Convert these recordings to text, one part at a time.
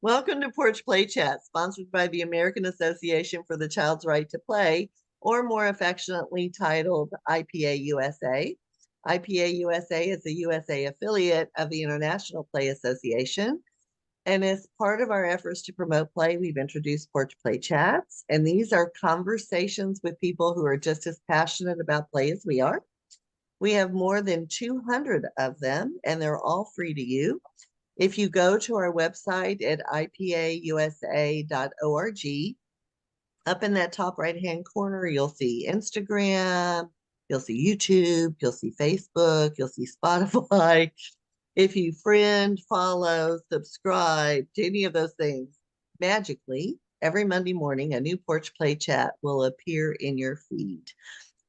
Welcome to Porch Play Chats, sponsored by the American Association for the Child's Right to Play, or more affectionately titled IPA USA. IPA USA is a USA affiliate of the International Play Association. And as part of our efforts to promote play, we've introduced Porch Play Chats. And these are conversations with people who are just as passionate about play as we are. We have more than 200 of them, and they're all free to you. If you go to our website at ipausa.org, up in that top right-hand corner, you'll see Instagram, you'll see YouTube, you'll see Facebook, you'll see Spotify. If you friend, follow, subscribe to any of those things, magically, every Monday morning, a new Porch Play Chat will appear in your feed.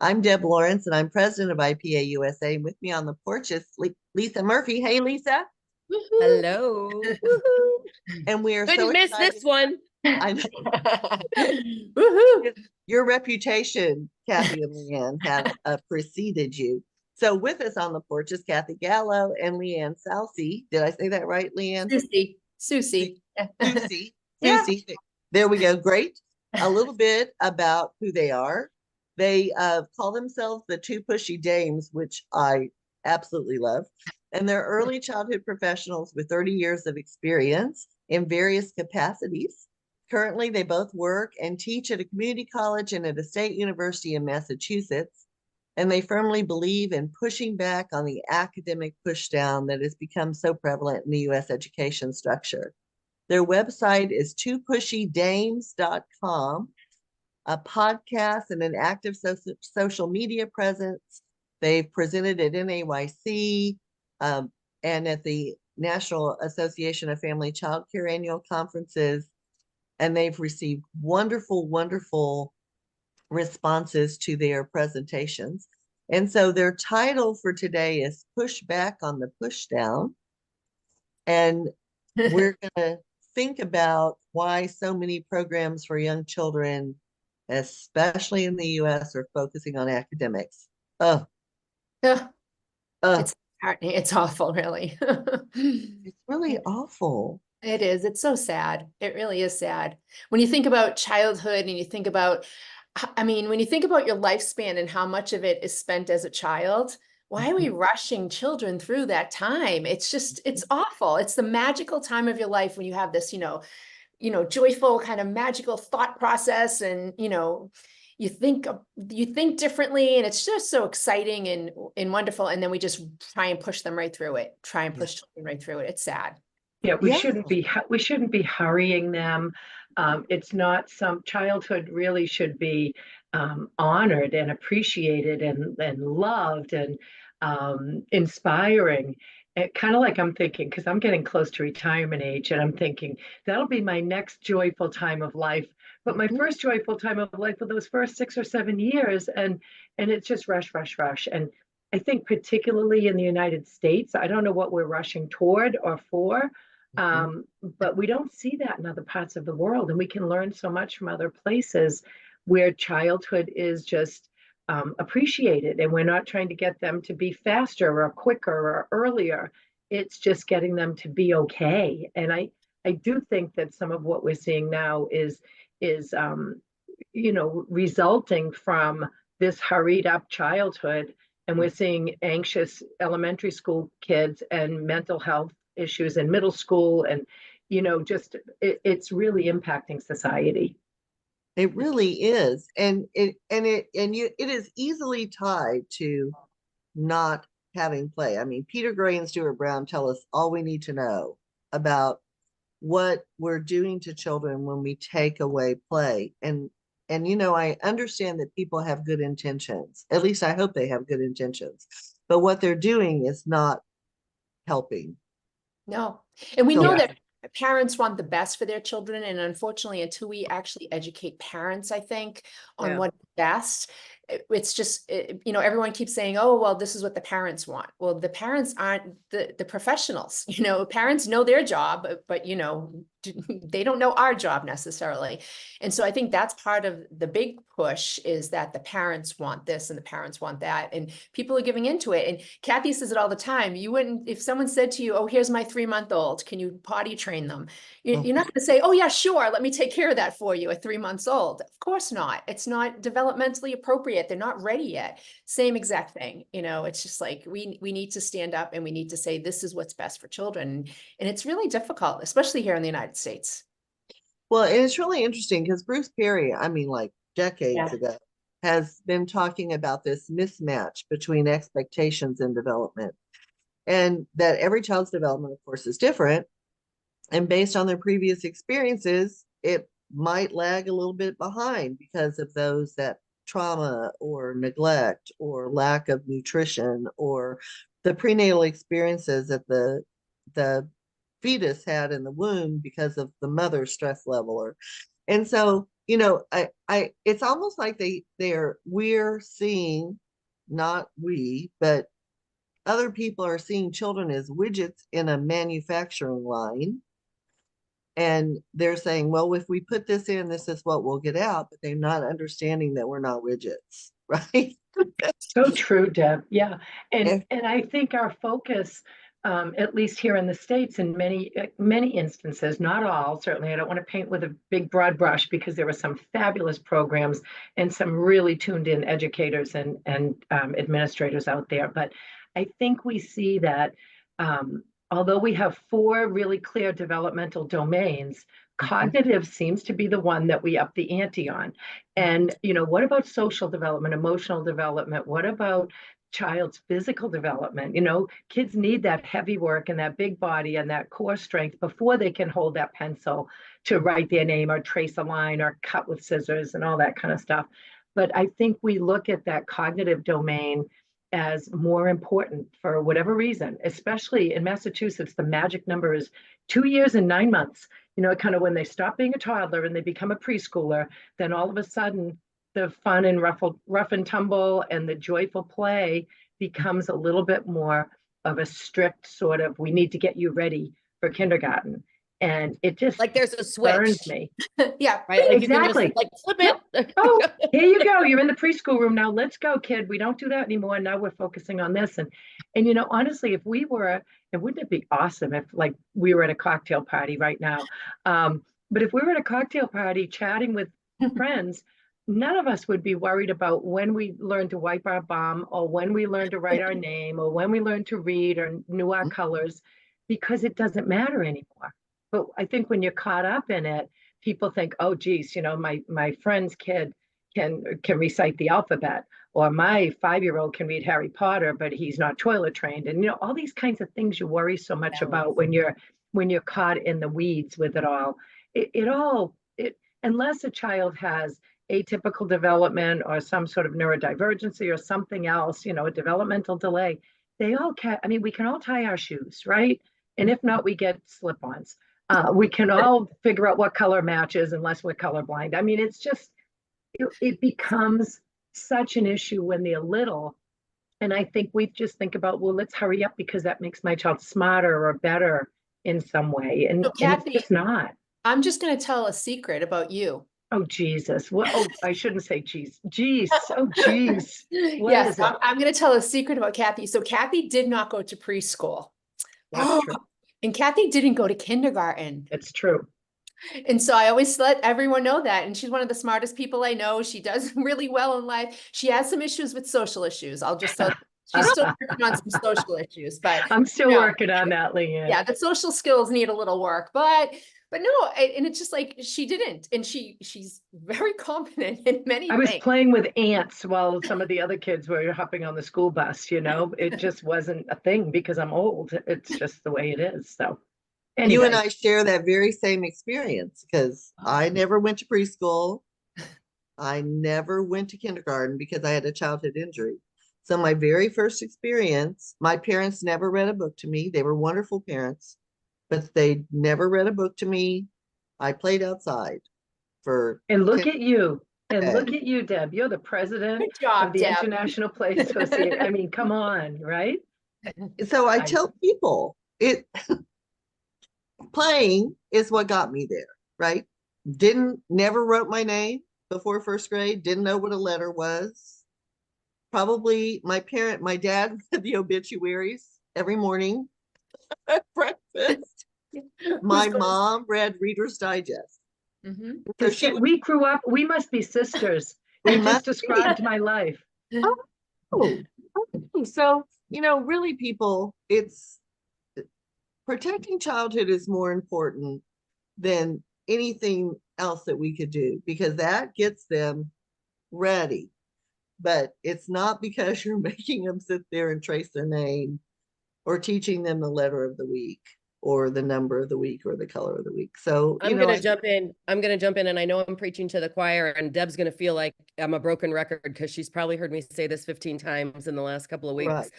I'm Deb Lawrence, and I'm president of IPA USA. With me on the porch is Lisa Murphy. Hey, Lisa. Woo-hoo. Hello. Woo-hoo. And we are so excited. Miss this one. I know. Woo-hoo. Your reputation, Kathy and Leann, have preceded you. So with us on the porch is Kathy Gallo and Leann Soucy. Did I say that right, Leann? Soucy. Soucy. There we go. Great. A little bit about who they are. They call themselves the Two Pushy Dames, which I absolutely love. And they're early childhood professionals with 30 years of experience in various capacities. Currently, they both work and teach at a community college and at a state university in Massachusetts. And they firmly believe in pushing back on the academic pushdown that has become so prevalent in the U.S. education structure. Their website is twopushydames.com, a podcast and an active social media presence. They've presented at NAYC and at the National Association of Family Child Care annual conferences. And they've received wonderful, wonderful responses to their presentations. And so their title for today is Push Back on the Pushdown. And we're going to think about why so many programs for young children, especially in the U.S., are focusing on academics. It's heartening. It's awful, really. It's really awful. It is. It's so sad. It really is sad. When you think about childhood and you think about, when you think about your lifespan and how much of it is spent as a child, why are we rushing children through that time? It's just, it's awful. It's the magical time of your life when you have this, joyful kind of magical thought process, and, you think differently, and it's just so exciting and wonderful. And then we just try and push them right through it, push children right through it. It's sad. Yeah, we shouldn't be hurrying them. It's not childhood really should be honored and appreciated and loved and inspiring. Kind of like I'm thinking, because I'm getting close to retirement age, and I'm thinking that'll be my next joyful time of life. But my first joyful time of life were those first 6 or 7 years, and it's just rush. And I think particularly in the United States, I don't know what we're rushing toward or for, but we don't see that in other parts of the world. And we can learn so much from other places where childhood is just appreciated, and we're not trying to get them to be faster or quicker or earlier. It's just getting them to be okay. And I do think that some of what we're seeing now is resulting from this hurried up childhood. And we're seeing anxious elementary school kids and mental health issues in middle school, and it's really impacting society. It really is, and it is easily tied to not having play. I mean, Peter Gray and Stuart Brown tell us all we need to know about what we're doing to children when we take away play. And I understand that people have good intentions. At least I hope they have good intentions. But what they're doing is not helping. No. And we know that parents want the best for their children. And unfortunately, until we actually educate parents, I think, on what best. It's just, you know, everyone keeps saying, oh, well, this is what the parents want. Well, the parents aren't the professionals, you know, parents know their job, but, you know, they don't know our job necessarily. And so I think that's part of the big push, is that the parents want this and the parents want that, and people are giving into it. And Kathy says it all the time. You wouldn't, if someone said to you, oh, here's my 3-month-old, can you potty train them? You're not going to say, oh yeah, sure, let me take care of that for you at 3 months old. Of course not. It's not developmentally appropriate. They're not ready yet. Same exact thing. You know, it's just like, we need to stand up and we need to say, this is what's best for children. And it's really difficult, especially here in the United States. Well, and it's really interesting because Bruce Perry, I mean, like decades ago, has been talking about this mismatch between expectations and development. And that every child's development, of course, is different. And based on their previous experiences, it might lag a little bit behind because of those that trauma or neglect or lack of nutrition or the prenatal experiences that the fetus had in the womb because of the mother's stress level. Or and so, you know, I it's almost like we're seeing, not we, but other people are seeing children as widgets in a manufacturing line. And they're saying, well, if we put this in, this is what we'll get out, but they're not understanding that we're not widgets, right? So true, Deb. Yeah. And I think our focus, at least here in the States, in many instances, not all, certainly, I don't want to paint with a big broad brush, because there were some fabulous programs and some really tuned in educators and administrators out there. But I think we see that although we have 4 really clear developmental domains, cognitive seems to be the one that we up the ante on. And, you know, what about social development, emotional development? What about child's physical development? You know, kids need that heavy work and that big body and that core strength before they can hold that pencil to write their name or trace a line or cut with scissors and all that kind of stuff. But I think we look at that cognitive domain as more important for whatever reason. Especially in Massachusetts, the magic number is 2 years and 9 months. You know, kind of when they stop being a toddler and they become a preschooler, then all of a sudden the fun and rough and tumble and the joyful play becomes a little bit more of a strict sort of, we need to get you ready for kindergarten. And it just like there's a switch. burns me. Yeah, Right. Like exactly. You can just like flip it. Oh, here you go. You're in the preschool room now. Let's go, kid. We don't do that anymore. Now we're focusing on this. And you know, honestly, if we were, and wouldn't it be awesome if like we were at a cocktail party right now? But if we were at a cocktail party chatting with friends, none of us would be worried about when we learned to wipe our bum or when we learned to write our name or when we learned to read or knew our colors, because it doesn't matter anymore. But I think when you're caught up in it, people think, oh, geez, you know, my friend's kid can recite the alphabet, or my 5-year-old can read Harry Potter, but he's not toilet trained. And, you know, all these kinds of things you worry so much about when you're caught in the weeds with it all. Unless a child has atypical development or some sort of neurodivergency or something else, you know, a developmental delay, they all can. I mean, we can all tie our shoes, right? And if not, we get slip-ons. We can all figure out what color matches unless we're colorblind. I mean, it's just, it becomes such an issue when they're little. And I think we just think about, well, let's hurry up because that makes my child smarter or better in some way. And, So, Kathy, and it's just not. I'm just going to tell a secret about you. Oh, Jesus. Well, oh, I shouldn't say geez. Geez. Oh, geez. Yes, I'm going to tell a secret about Kathy. So Kathy did not go to preschool. That's true. And Kathy didn't go to kindergarten. It's true. And so I always let everyone know that. And she's one of the smartest people I know. She does really well in life. She has some issues with social issues. I'll just tell she's still working on some social issues, but I'm still working on that, Leann. Yeah, the social skills need a little work, but no, and it's just like she didn't, and she's very competent in many I was things. playing with ants while some of the other kids were hopping on the school bus, you know. It just wasn't a thing because I'm old. It's just the way it is. So anyway. You and I share that very same experience because I never went to preschool. I never went to kindergarten because I had a childhood injury. So my very first experience, my parents never read a book to me. They were wonderful parents, but they never read a book to me. I played outside for. And look at you. And look at you, Deb. You're the president Good job, of the Deb. International Play Association. I mean, come on, right? So I tell people playing is what got me there, right? Never wrote my name before first grade, didn't know what a letter was. Probably my dad read the obituaries every morning at breakfast. My mom read Reader's Digest. So we grew up, we must be sisters. You just described my life. Oh, so, really people, it's protecting childhood is more important than anything else that we could do, because that gets them ready. But it's not because you're making them sit there and trace their name or teaching them the letter of the week or the number of the week or the color of the week. So I'm going to jump in. I'm going to jump in, and I know I'm preaching to the choir, and Deb's going to feel like I'm a broken record because she's probably heard me say this 15 times in the last couple of weeks.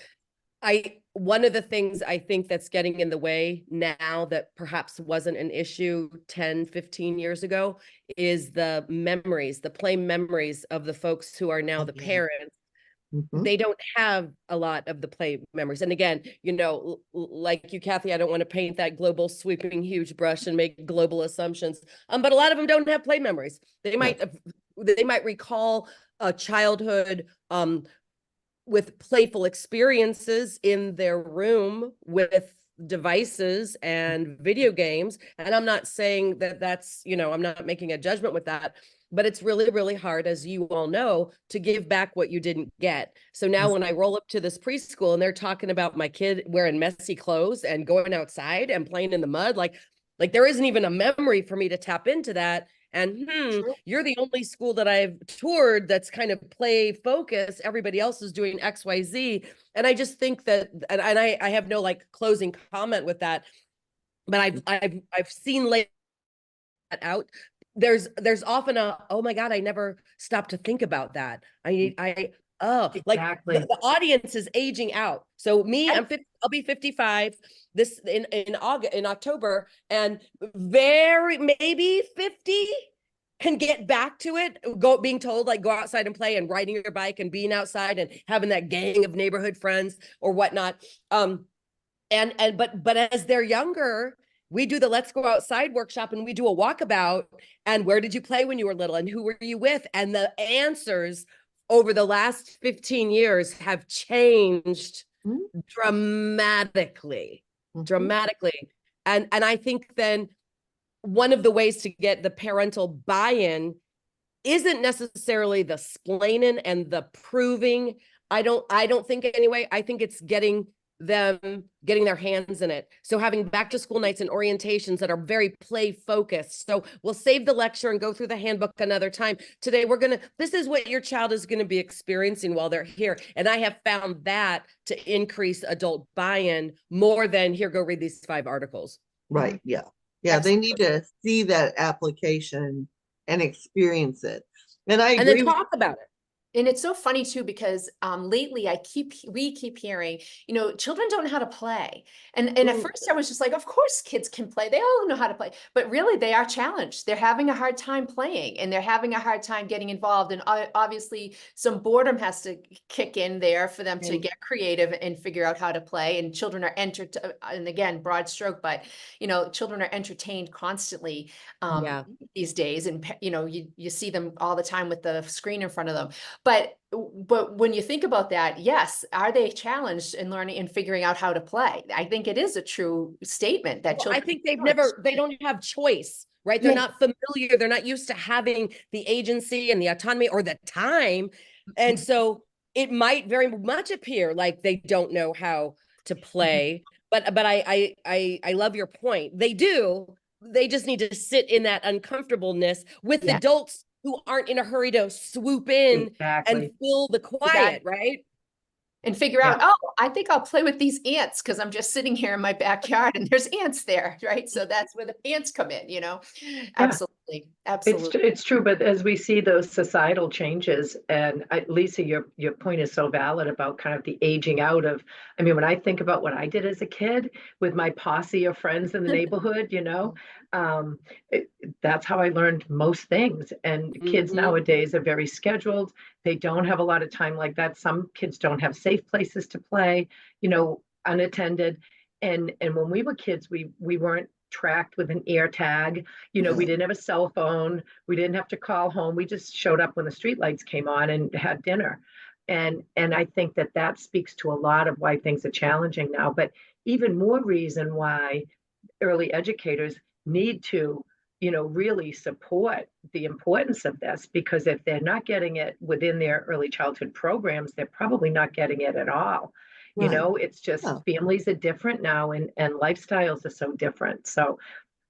Right. One of the things I think that's getting in the way now that perhaps wasn't an issue 10, 15 years ago is the play memories of the folks who are now the parents. They don't have a lot of the play memories. And again, like you, Kathy, I don't want to paint that global sweeping huge brush and make global assumptions. But a lot of them don't have play memories. They might recall a childhood with playful experiences in their room with devices and video games. And I'm not saying that that's, I'm not making a judgment with that, but it's really, really hard, as you all know, to give back what you didn't get. So now when I roll up to this preschool and they're talking about my kid wearing messy clothes and going outside and playing in the mud, like there isn't even a memory for me to tap into that. And you're the only school that I've toured that's kind of play focused. Everybody else is doing XYZ. And I just think that, and I have no closing comment with that, but I've seen laid out. There's often oh my God, I never stopped to think about that. Exactly. The audience is aging out. So me, I'll be 55 this in October, and maybe 50 can get back to it, being told go outside and play and riding your bike and being outside and having that gang of neighborhood friends or whatnot. But as they're younger, we do the Let's Go Outside workshop and we do a walkabout. And where did you play when you were little? And who were you with? And the answers over the last 15 years have changed dramatically. And I think then one of the ways to get the parental buy-in isn't necessarily the splaining and the proving. I don't think anyway. I think it's getting their hands in it. So having back to school nights and orientations that are very play focused. So we'll save the lecture and go through the handbook another time. Today, this is what your child is going to be experiencing while they're here. And I have found that to increase adult buy-in more than here, go read these 5 articles. Right. Yeah. Yeah. They need to see that application and experience it. And I agree. And then talk about it. And it's so funny too, because lately we keep hearing, children don't know how to play. And at first I was just like, of course kids can play. They all know how to play. But really they are challenged. They're having a hard time playing and they're having a hard time getting involved. And obviously some boredom has to kick in there for them to get creative and figure out how to play. And children are and again, broad stroke, but children are entertained constantly these days. And you see them all the time with the screen in front of them. But when you think about that, yes, are they challenged in learning and figuring out how to play? I think it is a true statement that children. I think they don't have choice, right? They're not familiar. They're not used to having the agency and the autonomy or the time. And so it might very much appear like they don't know how to play. But I love your point. They do. They just need to sit in that uncomfortableness with adults who aren't in a hurry to swoop in and fill the quiet, right? And figure out, I think I'll play with these ants because I'm just sitting here in my backyard and there's ants there, right? So that's where the ants come in, Absolutely. Absolutely. It's true, but as we see those societal changes, and Lisa, your point is so valid about kind of the aging out of. I mean, when I think about what I did as a kid with my posse of friends in the neighborhood, um, that's how I learned most things. And kids nowadays are very scheduled. They don't have a lot of time like that. Some kids don't have safe places to play, unattended. And when we were kids, we weren't tracked with an air tag. We didn't have a cell phone. We didn't have to call home. We just showed up when the street lights came on and had dinner. And I think that speaks to a lot of why things are challenging now. But even more reason why early educators need to, really support the importance of this, because if they're not getting it within their early childhood programs, they're probably not getting it at all. Right. It's just Yeah. families are different now, and lifestyles are so different. So,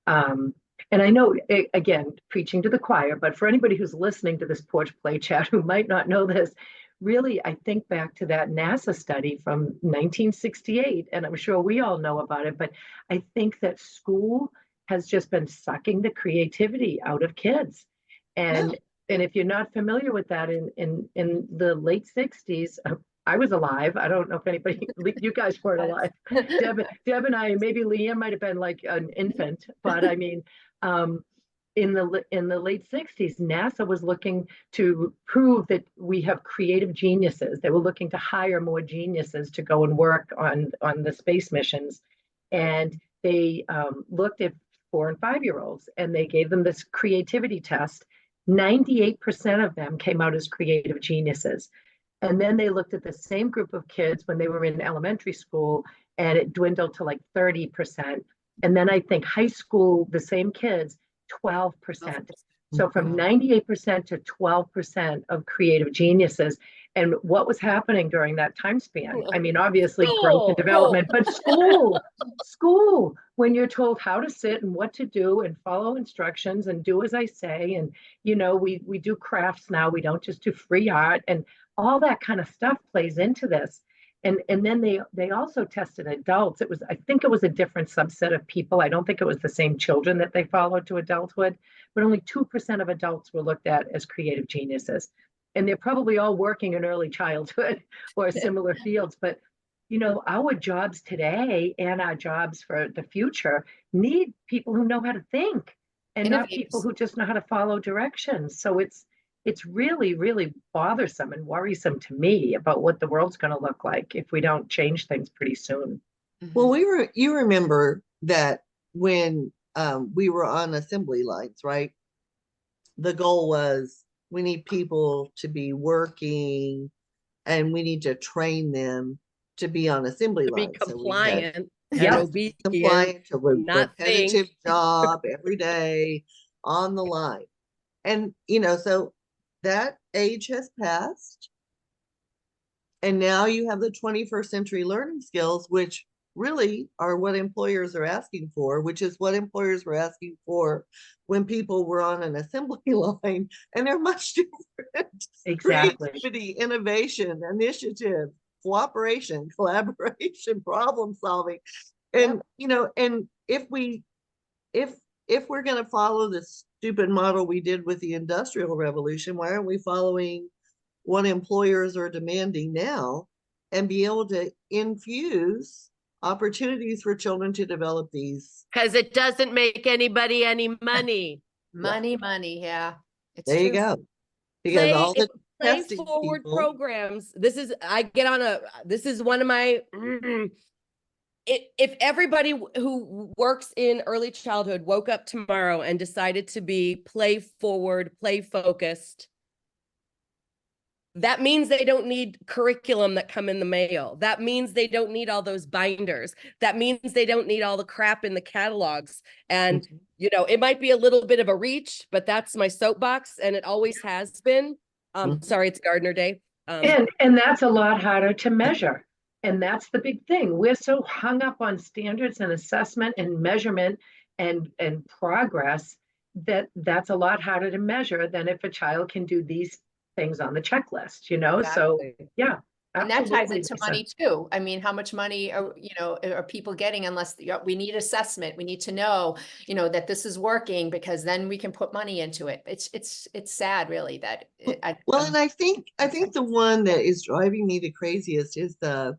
and I know, again, preaching to the choir, but for anybody who's listening to this Porch Play Chat who might not know this, really, I think back to that NASA study from 1968, and I'm sure we all know about it, but I think that school has just been sucking the creativity out of kids. And if you're not familiar with that, in the late 60s, I was alive. I don't know if anybody, you guys weren't alive. Deb and I, maybe Leann might have been like an infant, but I mean, in the late 60s, NASA was looking to prove that we have creative geniuses. They were looking to hire more geniuses to go and work on the space missions. And they looked at 4 and 5-year-olds, and they gave them this creativity test. 98% of them came out as creative geniuses. And then they looked at the same group of kids when they were in elementary school, and it dwindled to like 30%. And then I think high school, the same kids, 12%. So from 98% to 12% of creative geniuses. And what was happening during that time span? I mean, obviously growth and development, but school, when you're told how to sit and what to do and follow instructions and do as I say. And, we do crafts now. We don't just do free art, and all that kind of stuff plays into this. And then they also tested adults. I think it was a different subset of people. I don't think it was the same children that they followed to adulthood, but only 2% of adults were looked at as creative geniuses. And they're probably all working in early childhood or similar fields. But, our jobs today and our jobs for the future need people who know how to think, and not people who just know how to follow directions. So it's really, really bothersome and worrisome to me about what the world's going to look like if we don't change things pretty soon. Well, you remember that when we were on assembly lines, right? The goal was we need people to be working, and we need to train them to be on assembly lines. Be compliant and obedient, compliant to not repetitive job every day on the line. And, so that age has passed. And now you have the 21st century learning skills, which really are what employers are asking for, which is what employers were asking for when people were on an assembly line. And they're much different. Exactly. Creativity, innovation, initiative, cooperation, collaboration, problem solving. And, and if we're going to follow this stupid model we did with the Industrial Revolution, why aren't we following what employers are demanding now and be able to infuse opportunities for children to develop these? Because it doesn't make anybody any money. Money. Yeah. It's there true. you go. Because all the Play testing forward people, programs. This is one of my, if everybody who works in early childhood woke up tomorrow and decided to be play forward, play focused, that means they don't need curriculum that come in the mail. That means they don't need all those binders. That means they don't need all the crap in the catalogs. And, it might be a little bit of a reach, but that's my soapbox, and it always has been. Sorry, it's Gardner Day. And that's a lot harder to measure. And that's the big thing. We're so hung up on standards and assessment and measurement and progress that's a lot harder to measure than if a child can do these things on the checklist, Exactly. So yeah, And that ties Absolutely, into Lisa. money too. I mean, how much money are, are people getting unless we need assessment, we need to know, that this is working because then we can put money into it. It's sad really that. Well, and I think the one that is driving me the craziest is the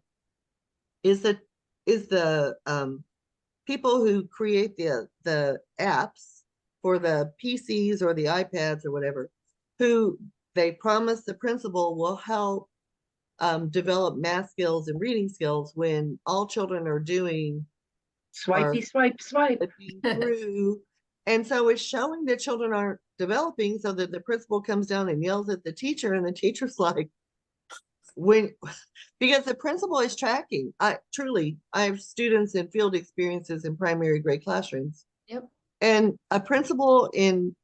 people who create the apps for the PCs or the iPads or whatever, who they promise the principal will help develop math skills and reading skills when all children are doing Swipey, swipe, swipe. through. And so it's showing that children aren't developing, so that the principal comes down and yells at the teacher, and the teacher's like, because the principal is tracking. I have students in field experiences in primary grade classrooms. Yep. And a principal in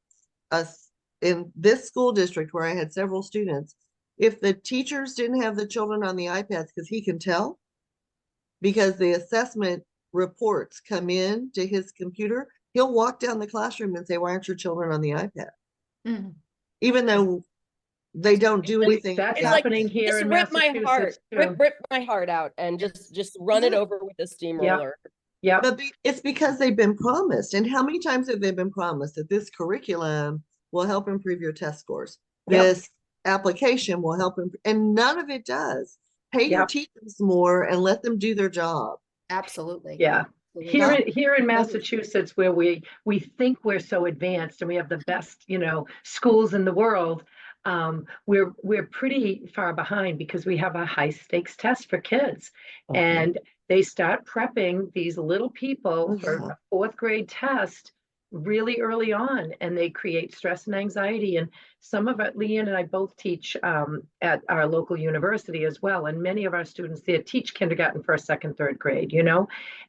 this school district where I had several students, if the teachers didn't have the children on the iPads, because he can tell, because the assessment reports come in to his computer, he'll walk down the classroom and say, "Why aren't your children on the iPad?" Mm-hmm. Even though they don't do anything. That's It's like, happening here just in rip my heart, Massachusetts too. rip my heart out and just run it over with a steamroller. Yeah. But it's because they've been promised. And how many times have they been promised that this curriculum will help improve your test scores? Yep. This application will help improve, and none of it does. Pay your Yep. teachers more and let them do their job. Absolutely. Yeah. Absolutely. Here in Massachusetts, where we think we're so advanced and we have the best, schools in the world, we're pretty far behind because we have a high stakes test for kids, and they start prepping these little people for a fourth grade test really early on, and they create stress and anxiety. And some of it, Leann and I both teach at our local university as well, and many of our students there teach kindergarten, first, second, third grade,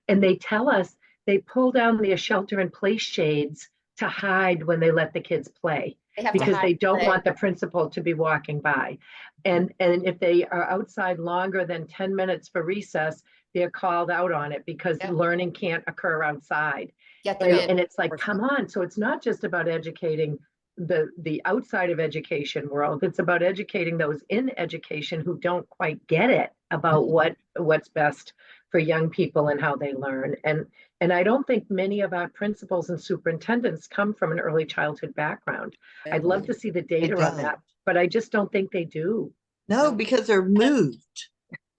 and they tell us they pull down their shelter in place shades to hide when they let the kids play, because they don't want the principal to be walking by. And if they are outside longer than 10 minutes for recess, they're called out on it because learning can't occur outside. And it's like, come on. So it's not just about educating the outside of education world. It's about educating those in education who don't quite get it about what's best for young people and how they learn. And I don't think many of our principals and superintendents come from an early childhood background. I'd love to see the data on that, but I just don't think they do. No, because they're moved.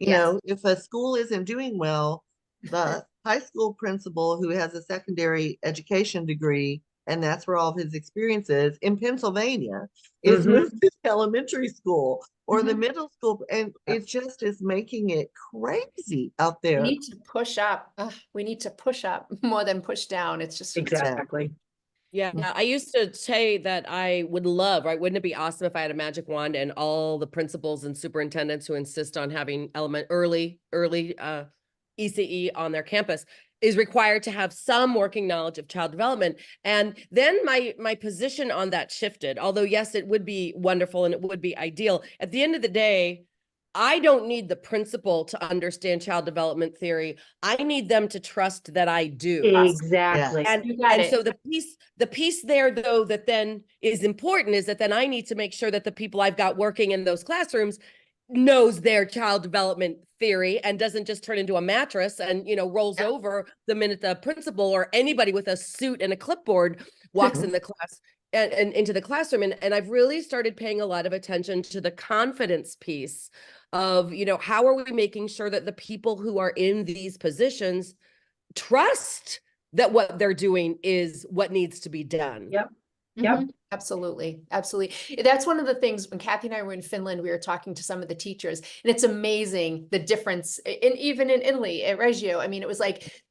If a school isn't doing well, the high school principal who has a secondary education degree, and that's where all of his experience is, in Pennsylvania, is moved to elementary school or the middle school, and it just is making it crazy out there. We need to push up. We need to push up more than push down. It's just exactly. Yeah, I used to say that I would love, right? Wouldn't it be awesome if I had a magic wand and all the principals and superintendents who insist on having early ECE on their campus is required to have some working knowledge of child development. And then my position on that shifted. Although, yes, it would be wonderful and it would be ideal. At the end of the day, I don't need the principal to understand child development theory. I need them to trust that I do. Exactly. Yeah. And so the piece there, though, that then is important is that then I need to make sure that the people I've got working in those classrooms knows their child development theory and doesn't just turn into a mattress and, rolls over the minute the principal or anybody with a suit and a clipboard walks in the class and into the classroom. And I've really started paying a lot of attention to the confidence piece of, how are we making sure that the people who are in these positions trust that what they're doing is what needs to be done. Yep. Absolutely. That's one of the things when Kathy and I were in Finland, we were talking to some of the teachers, and it's amazing the difference. And even in Italy at Reggio, I mean, it was like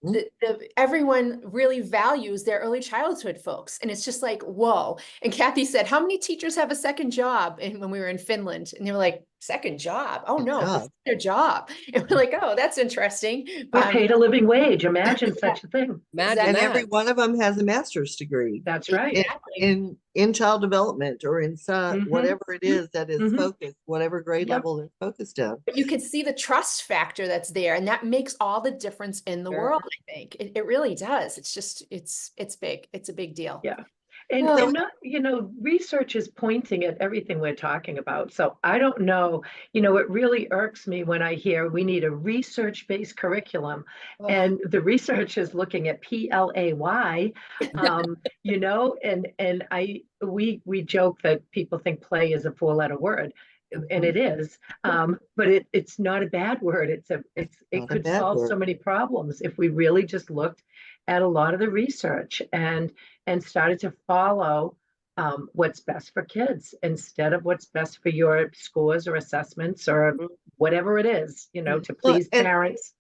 everyone really values their early childhood folks. And it's just like, whoa. And Kathy said, how many teachers have a second job? And when we were in Finland, and they were like, second job? Oh no, it's their job. And we're like, oh, that's interesting. We're paid a living wage. Imagine such a thing. And every one of them has a master's degree. That's right. In child development or in some whatever it is that is focused, whatever grade level they're focused on. But you can see the trust factor that's there, and that makes all the difference in the world. I think it really does. It's just it's big. It's a big deal. Yeah. And, Well, and not, research is pointing at everything we're talking about. So I don't know, it really irks me when I hear we need a research-based curriculum. oh, And the research is looking at PLAY, we joke that people think play is a four-letter word. And it is, but it's not a bad word. It Not a could bad solve so word. many problems if we really just looked at a lot of the research and started to follow what's best for kids instead of what's best for your scores or assessments or whatever it is, to Well, please parents.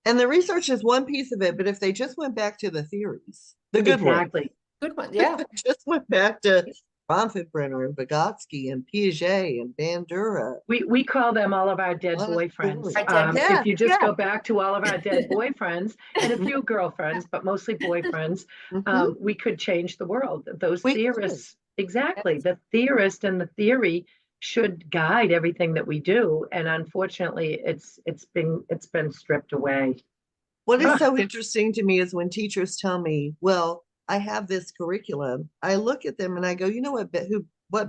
And the research is one piece of it, but if they just went back to the theories, the good ones, Exactly. good one. Yeah. just went back to Bronfenbrenner and Vygotsky and Piaget and Bandura. We call them all of our dead Montessori. boyfriends. Our dead- Yeah, If you just yeah. go back to all of our dead boyfriends and a few girlfriends, but mostly boyfriends, Mhm. we could change the world. Those We could. theorists, exactly. The theorist and the theory should guide everything that we do. And unfortunately, it's been stripped away. What is so interesting to me is when teachers tell me, well, I have this curriculum. I look at them and I go, you know what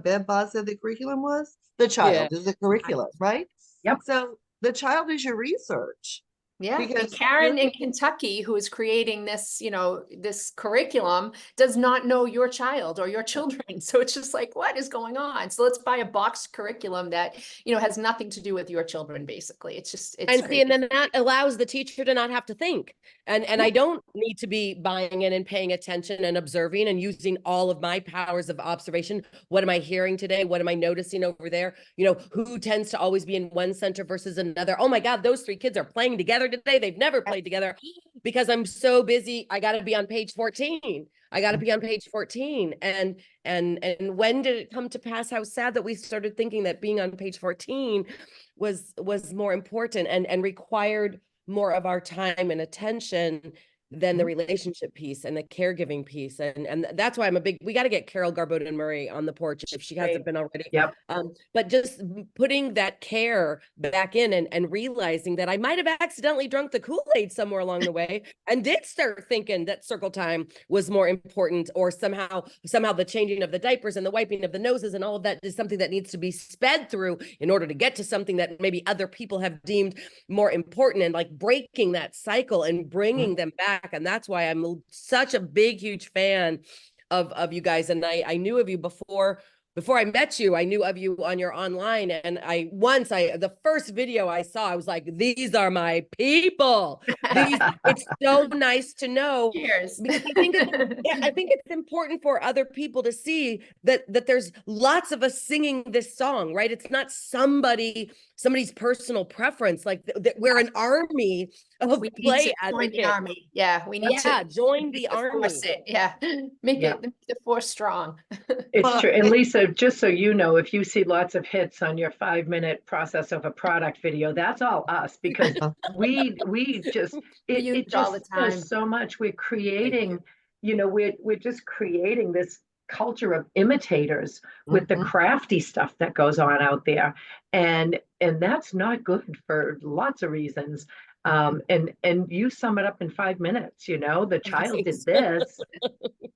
Bev Boz said the curriculum was? The child is the curriculum, right? Yep. So the child is your research. Yeah, and Because Karen in Kentucky, who is creating this, this curriculum, does not know your child or your children. So it's just like, what is going on? So let's buy a boxed curriculum that, has nothing to do with your children, basically. It's just, it's And see, crazy. and then that allows the teacher to not have to think. And I don't need to be buying in and paying attention and observing and using all of my powers of observation. What am I hearing today? What am I noticing over there? Who tends to always be in one center versus another? Oh my God, those three kids are playing together today. They've never played together because I'm so busy. I got to be on page 14. I got to be on page 14. And when did it come to pass? How sad that we started thinking that being on page 14 was more important and required more of our time and attention than the relationship piece and the caregiving piece. And that's why we got to get Carol Garboden Murray on the porch if she hasn't been already. Yep. But just putting that care back in and realizing that I might have accidentally drunk the Kool-Aid somewhere along the way and did start thinking that circle time was more important, or somehow the changing of the diapers and the wiping of the noses and all of that is something that needs to be sped through in order to get to something that maybe other people have deemed more important, and like breaking that cycle and bringing them back. And that's why I'm such a big, huge fan of you guys. And I knew of you before I met you. I knew of you on your online. And the first video I saw, I was like, these are my people. It's so nice to know. Cheers. Because I think it's important for other people to see that there's lots of us singing this song, right? It's not somebody's personal preference. Like that we're an army of We need play to join the army. Yeah, we need to join the army. force it. Yeah, make the force strong. It's true. And Lisa, just so you know, if you see lots of hits on your 5-minute process of a product video, that's all us, because we just it all the just time. does so much. We're creating, we're just creating this culture of imitators with the crafty stuff that goes on out there, and that's not good for lots of reasons. And you sum it up in 5 minutes. The child did this,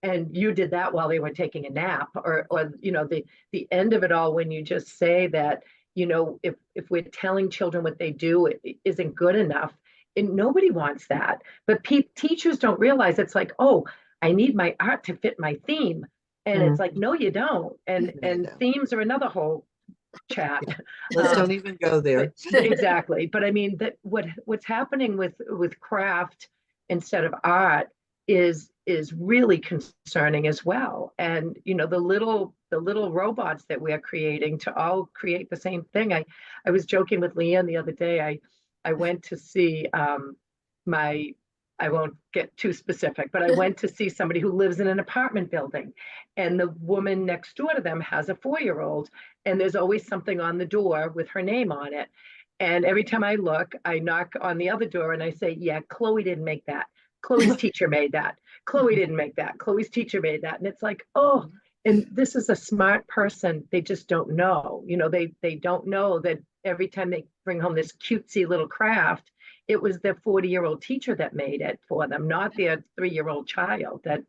and you did that while they were taking a nap, or the end of it all, when you just say that, if we're telling children what they do, it isn't good enough, and nobody wants that. But teachers don't realize it's like, oh, I need my art to fit my theme, and it's like, no, you don't. And themes are another whole chat. Let's don't even go there. Exactly. But I mean, that what's happening with craft instead of art is really concerning as well. And the little robots that we're creating to all create the same thing. I was joking with Leann the other day. I went to see I won't get too specific, but I went to see somebody who lives in an apartment building, and the woman next door to them has a 4-year-old, and there's always something on the door with her name on it. And every time I look, I knock on the other door and I say, yeah, Chloe didn't make that. Chloe's teacher made that. Chloe didn't make that. Chloe's teacher made that. And it's like, oh, and this is a smart person. They just don't know. They don't know that every time they bring home this cutesy little craft, it was their 40-year-old teacher that made it for them, not their 3-year-old child that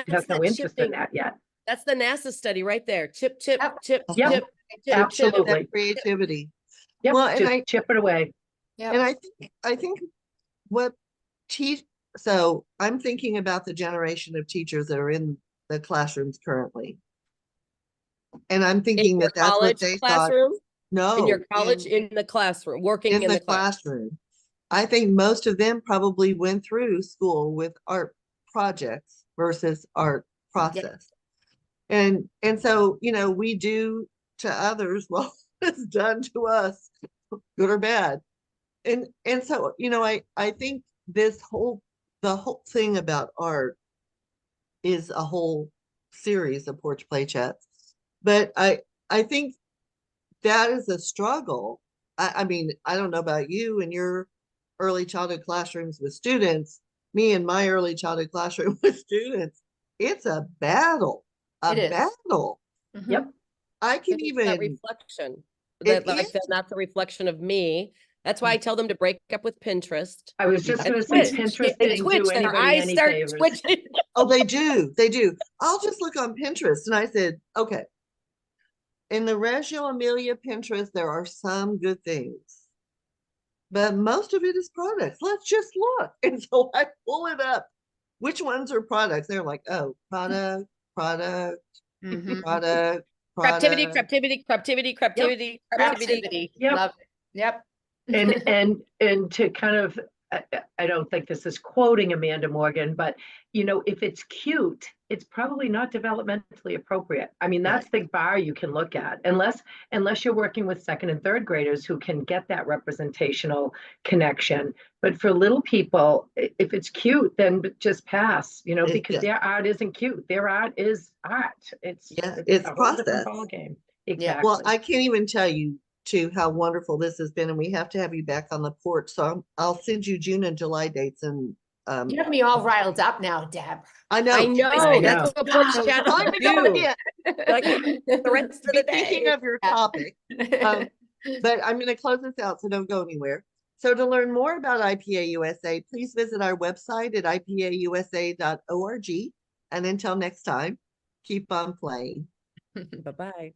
has no interest in that yet. That's the NASA study right there. Chip, chip, Yep. chip, Yep. chip, chip, Absolutely. That creativity. Yep, Well, and just chip it away. and I think what so I'm thinking about the generation of teachers that are in the classrooms currently. And I'm In thinking your that that's what college they thought. classroom, No, in your college, in the classroom, working in the classroom. I think most of them probably went through school with art projects versus art process. And so, you know, we do to others what is done to us, good or bad. And so, you know, I think the whole thing about art is a whole series of Porch Play Chats. But I think that is a struggle. I mean, I don't know about you and your early childhood classrooms with students, me and my early childhood classroom with students, it's a battle, It is. battle. Mhm. Yep. I can It's that even, reflection. It That like is. that's a reflection of me. That's why I tell them to break up with Pinterest. I was just and going to say twitch. Pinterest They didn't twitch, do their anybody eyes any start favors. twitching. oh, they do. I'll just look on Pinterest. And I said, okay, in the Reggio Emilia Pinterest, there are some good things, but most of it is products. Let's just look. And so I pull it up. Which ones are products? They're like, oh, product, Mhm. product, Craptivity, product. craptivity. Activity. Yep. Love it. Yep. And to kind of I don't think this is quoting Amanda Morgan, but you know, if it's cute, it's probably not developmentally appropriate. I mean, that's the bar you can look at, unless you're working with second and third graders who can get that representational connection. But for little people, if it's cute, then just pass, you know, because their art isn't cute. Their art is art. It's it's a whole different process. ballgame. Yeah. Exactly. Well, I can't even tell you too how wonderful this has been, and we have to have you back on the porch. So I'll send you June and July dates, and You have me all riled up now, Deb. I know. I know. I That's know. what Porch So Chats Time to go do. again. Like the rest of Be the day. thinking of your topic. But I'm going to close this out, so don't go anywhere. So to learn more about IPA USA, please visit our website at ipausa.org. And until next time, keep on playing. Bye-bye.